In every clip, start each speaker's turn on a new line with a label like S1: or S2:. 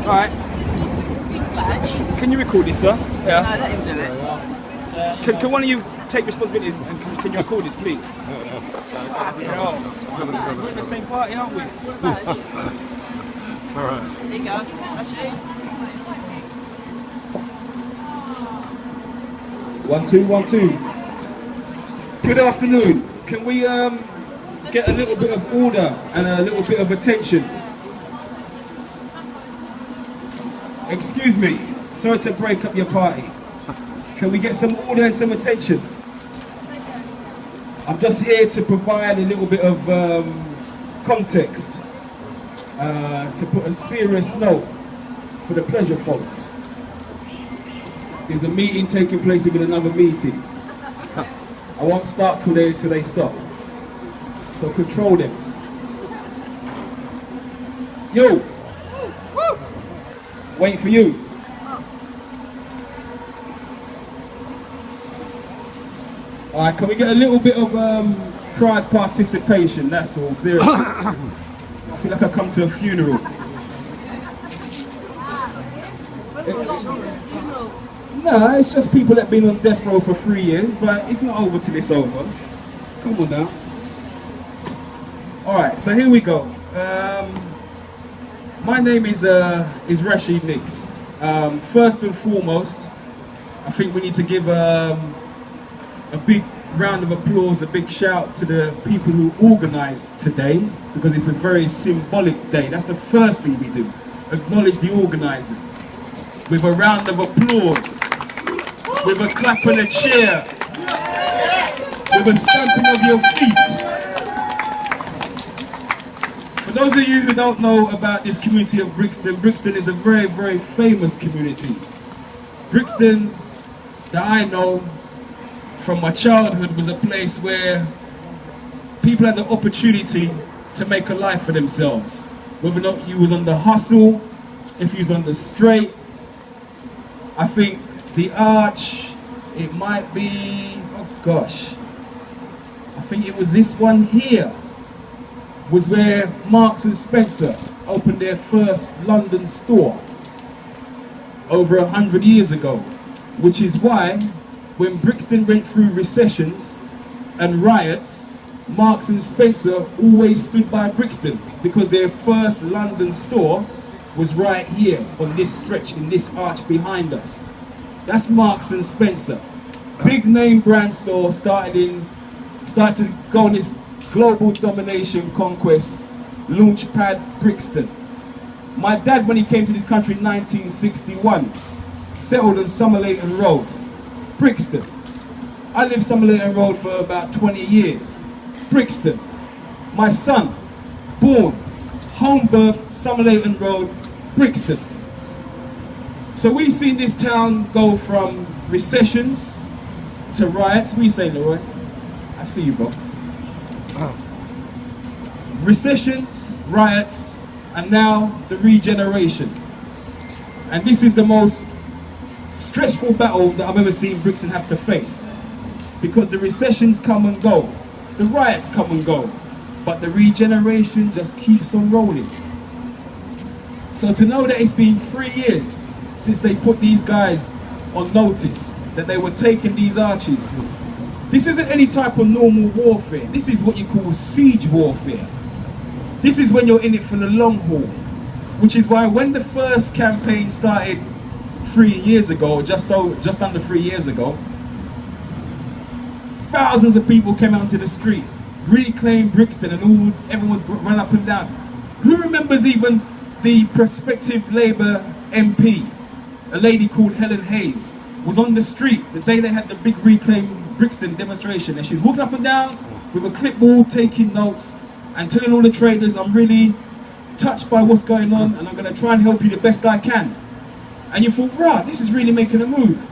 S1: Alright. Can you record this, sir? Yeah.
S2: No, let him do it.
S1: Can one of you take responsibility and can you record this, please? We're in the same party, aren't we?
S3: Alright.
S2: There you go. Rashid.
S4: 1 2 1 2. Good afternoon. Can we get a little bit of order and a little bit of attention? Excuse me. Sorry to break up your party. Can we get some order and some attention? I'm just here to provide a little bit of context, to put a serious note for the pleasure folk. There's a meeting taking place with another meeting. I won't start till they stop. So control them. Yo! Wait for you. Alright, can we get a little bit of crowd participation? That's all, seriously. I feel like I come to a funeral. No, it's just people that have been on death row for 3 years, but it's not over till it's over. Come on now. Alright, so here we go. My name is Rashid Nix. First and foremost, I think we need to give a big round of applause, a big shout to the people who organised today, because it's a very symbolic day. That's the first thing we do. Acknowledge the organisers. With a round of applause, with a clap and a cheer, with a stamping of your feet. For those of you who don't know about this community of Brixton, Brixton is a very, very famous community. Brixton, that I know from my childhood, was a place where people had the opportunity to make a life for themselves. Whether or not you was on the hustle, if you was on the straight. I think the arch, it might be, oh gosh, I think it was this one here, was where Marks and Spencer opened their first London store over 100 years ago, which is why when Brixton went through recessions and riots, Marks and Spencer always stood by Brixton, because their first London store was right here on this stretch, in this arch behind us. That's Marks and Spencer. Big name brand store, started to go on this global domination conquest, launchpad Brixton. My dad, when he came to this country in 1961, settled on Somerleyton Road, Brixton. I lived Somerleyton Road for about 20 years. Brixton. My son, born, home birth, Somerleyton Road, Brixton. So we've seen this town go from recessions to riots. What do you say, Leroy? I see you, bro. Recessions, riots, and now the regeneration. And this is the most stressful battle that I've ever seen Brixton have to face. Because the recessions come and go, the riots come and go, but the regeneration just keeps on rolling. So to know that it's been 3 years since they put these guys on notice that they were taking these arches, this isn't any type of normal warfare. This is what you call siege warfare. This is when you're in it for the long haul, which is why when the first campaign started 3 years ago, just under 3 years ago, thousands of people came out into the street, reclaim Brixton, and everyone's run up and down. Who remembers even the prospective Labour MP, a lady called Helen Hayes, was on the street the day they had the big Reclaim Brixton demonstration, and she's walking up and down with a clipboard, taking notes and telling all the traders, I'm really touched by what's going on and I'm going to try and help you the best I can. And you thought, right, this is really making a move.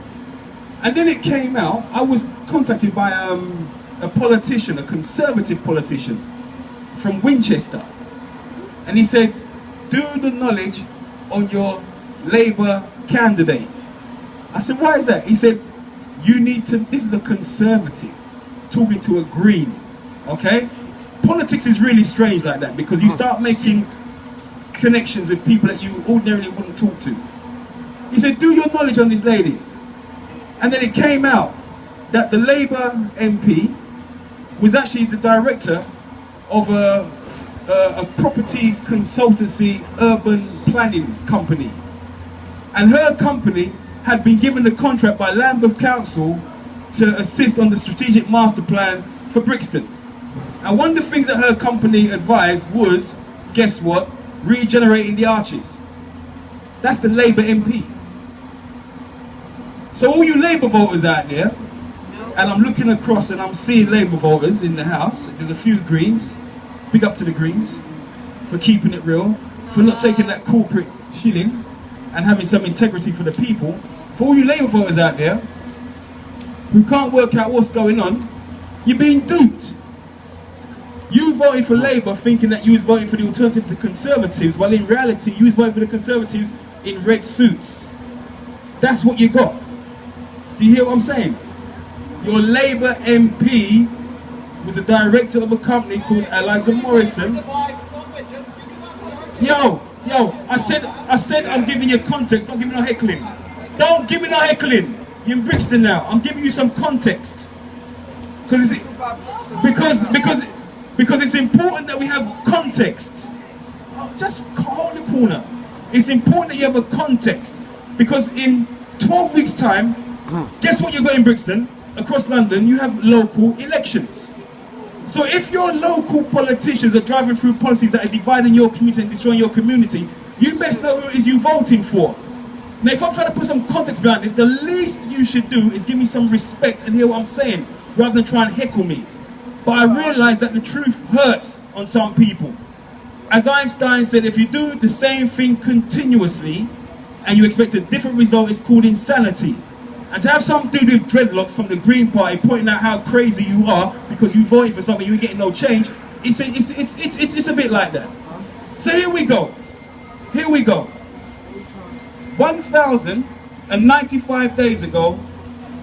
S4: And then it came out, I was contacted by a politician, a Conservative politician from Winchester, and he said, do the knowledge on your Labour candidate. I said, why is that? He said, you need to, this is a Conservative talking to a Green, okay? Politics is really strange like that, because you start making connections with people that you ordinarily wouldn't talk to. He said, do your knowledge on this lady. And then it came out that the Labour MP was actually the director of a property consultancy urban planning company. And her company had been given the contract by Lambeth Council to assist on the strategic master plan for Brixton. And one of the things that her company advised was, guess what? Regenerating the arches. That's the Labour MP. So all you Labour voters out there, and I'm looking across and I'm seeing Labour voters in the house, there's a few Greens, big up to the Greens, for keeping it real, for not taking that corporate shilling and having some integrity for the people. For all you Labour voters out there, who can't work out what's going on, you're being duped. You voted for Labour thinking that you was voting for the alternative to Conservatives, while in reality you was voting for the Conservatives in red suits. That's what you got. Do you hear what I'm saying? Your Labour MP was a director of a company called Eliza Morrison. Yo, I said I'm giving you context, don't give me no heckling. Don't give me no heckling. You're in Brixton now. I'm giving you some context. Because it's important that we have context. Just hold the corner. It's important that you have a context. Because in 12 weeks' time, guess what you got in Brixton? Across London, you have local elections. So if your local politicians are driving through policies that are dividing your community and destroying your community, you best know who it is you're voting for. Now, if I'm trying to put some context behind this, the least you should do is give me some respect and hear what I'm saying, rather than try and heckle me. But I realise that the truth hurts on some people. As Einstein said, if you do the same thing continuously and you expect a different result, it's called insanity. And to have some dude with dreadlocks from the Green Party pointing out how crazy you are because you voted for something, you ain't getting no change, it's a bit like that. So here we go. Here we go. 1,095 days ago,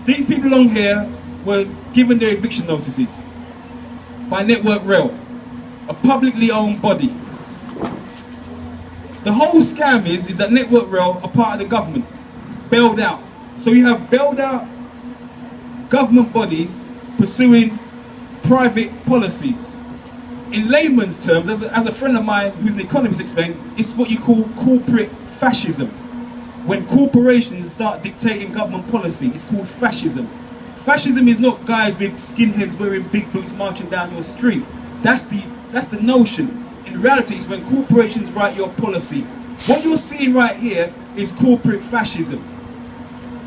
S4: these people along here were given their eviction notices by Network Rail, a publicly owned body. The whole scam is that Network Rail are part of the government, bailed out. So you have bailed out government bodies pursuing private policies. In layman's terms, as a friend of mine who's an economist explained, it's what you call corporate fascism. When corporations start dictating government policy, it's called fascism. Fascism is not guys with skinheads wearing big boots marching down your street. That's the notion. In reality, it's when corporations write your policy. What you're seeing right here is corporate fascism,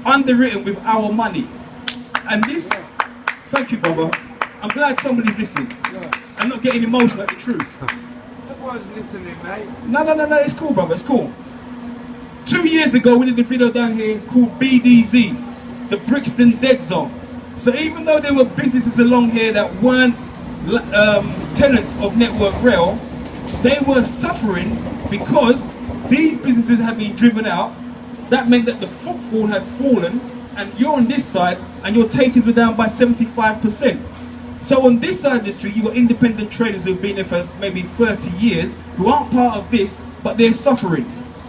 S4: underwritten with our money. And this, thank you, brother. I'm glad somebody's listening. I'm not getting emotional at the truth.
S3: Everyone's listening, mate.
S4: No, it's cool, brother, it's cool. 2 years ago, we did a video down here called BDZ, the Brixton Dead Zone. So even though there were businesses along here that weren't tenants of Network Rail, they were suffering because these businesses had been driven out. That meant that the footfall had fallen, and you're on this side, and your takings were down by 75%. So on this side of the street, you've got independent traders who have been there for maybe 30 years, who aren't part of this, but they're suffering.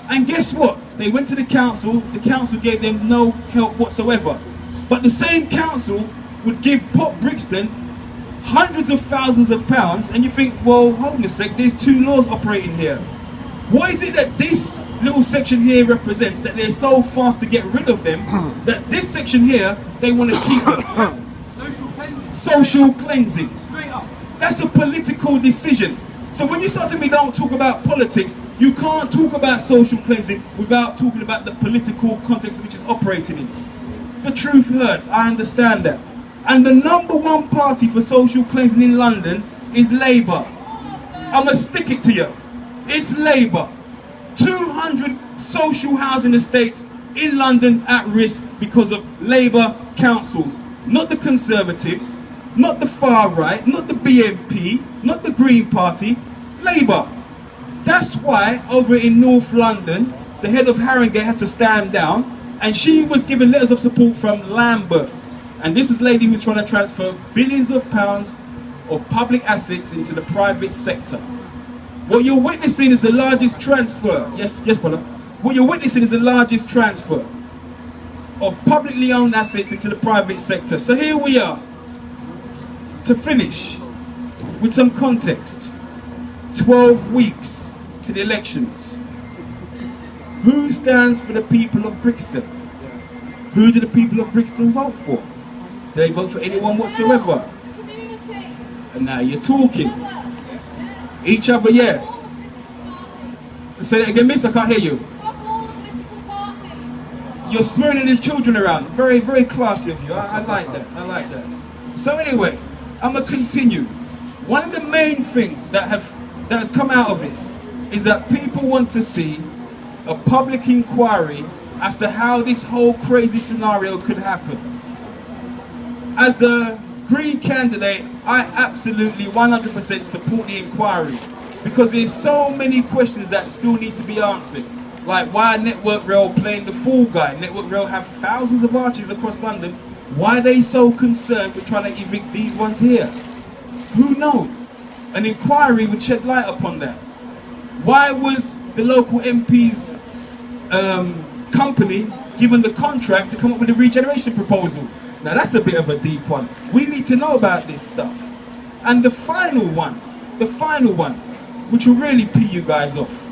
S4: And guess what? They went to the council gave them no help whatsoever. But the same council would give Pop Brixton hundreds of thousands of pounds, and you think, well, hold on a sec, there's two laws operating here. What is it that this little section here represents, that they're so fast to get rid of them, that this section here, they want to keep them?
S1: Social cleansing.
S4: Social cleansing.
S1: Straight up.
S4: That's a political decision. So when you start to me, don't talk about politics, you can't talk about social cleansing without talking about the political context which is operating in. The truth hurts, I understand that. And the #1 party for social cleansing in London is Labour. I'm going to stick it to you. It's Labour. 200 social housing estates in London at risk because of Labour councils. Not the Conservatives, not the far right, not the BNP, not the Green Party, Labour. That's why over in North London, the head of Haringey had to stand down, and she was given letters of support from Lambeth. And this is a lady who's trying to transfer billions of pounds of public assets into the private sector. What you're witnessing is the largest transfer. Yes, brother. What you're witnessing is the largest transfer of publicly owned assets into the private sector. So here we are, to finish with some context. 12 weeks to the elections. Who stands for the people of Brixton? Who do the people of Brixton vote for? Do they vote for anyone whatsoever? And now you're talking. Each other, yeah. Say that again, miss, I can't hear you. You're smearing his children around. Very, very classy of you. I like that. I like that. So anyway, I'm gonna continue. One of the main things that has come out of this is that people want to see a public inquiry as to how this whole crazy scenario could happen. As the Green candidate, I absolutely 100% support the inquiry, because there's so many questions that still need to be answered. Like, why Network Rail playing the fool guy? Network Rail have thousands of arches across London. Why are they so concerned with trying to evict these ones here? Who knows? An inquiry would shed light upon that. Why was the local MP's company given the contract to come up with a regeneration proposal? Now that's a bit of a deep one. We need to know about this stuff. And the final one, which will really pee you guys off.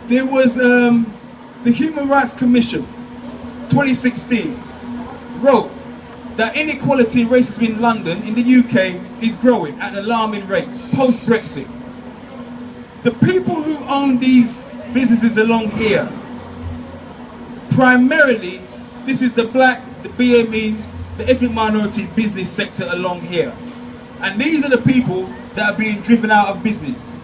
S4: There was the Human Rights Commission, 2016, wrote that inequality and racism in London, in the UK, is growing at an alarming rate, post-Brexit. The people who own these businesses along here, primarily, this is the black, the BME, the ethnic minority business sector along here. And these are the people that are being driven out of business.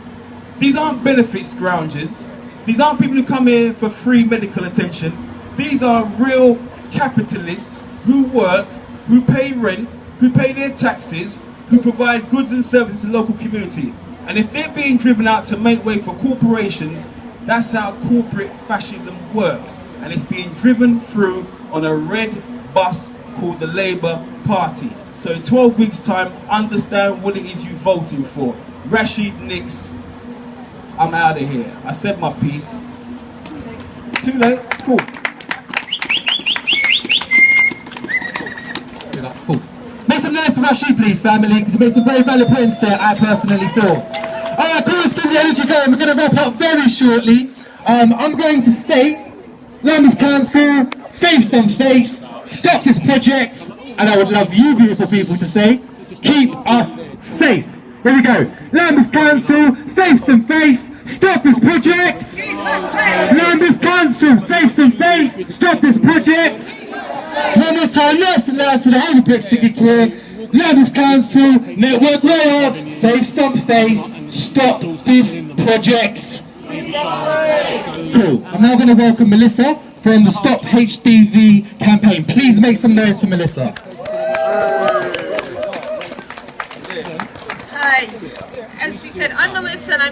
S4: These aren't benefit scroungers. These aren't people who come here for free medical attention. These are real capitalists who work, who pay rent, who pay their taxes, who provide goods and services to the local community. And if they're being driven out to make way for corporations, that's how corporate fascism works. And it's being driven through on a red bus called the Labour Party. So in 12 weeks' time, understand what it is you're voting for. Rashid Nix, I'm out of here. I said my piece. Too late, it's cool.
S5: Cool. Make some noise for Rashid, please, family, because he made some very valid points there, I personally feel. Alright, cool, let's keep the energy going. We're going to wrap up very shortly. I'm going to say, Lambeth Council, save some face, stop this project, and I would love you beautiful people to say, keep us safe. Here we go. Lambeth Council, save some face, stop this project. Lambeth Council, save some face, stop this project. One more time, nice and loud to the whole of Brixton here. Lambeth Council, Network Rail, save some face, stop this project. Cool. I'm now going to welcome Melissa from the Stop HDV campaign. Please make some noise for Melissa.
S2: Hi. As you said, I'm Melissa and I'm